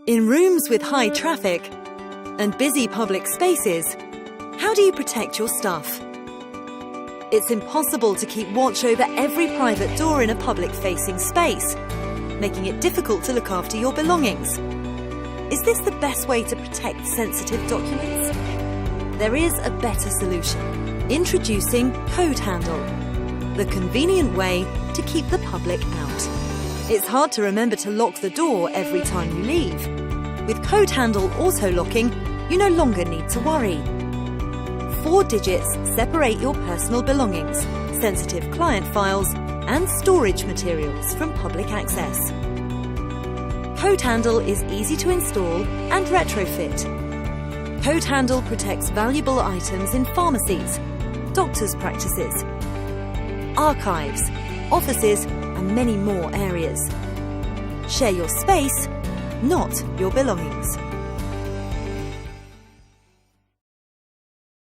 In rooms with high traffic and busy public spaces, how do you protect your stuff? It's impossible to keep watch over every private door in a public-facing space, making it difficult to look after your belongings. Is this the best way to protect sensitive documents? There is a better solution. Introducing Code Handle, the convenient way to keep the public out. It's hard to remember to lock the door every time you leave. With Code Handle auto-locking, you no longer need to worry. 4 digits separate your personal belongings, sensitive client files, and storage materials from public access. Code Handle is easy to install and retrofit. Code Handle protects valuable items in pharmacies, doctors' practices, archives, offices, and many more areas. Share your space, not your belongings.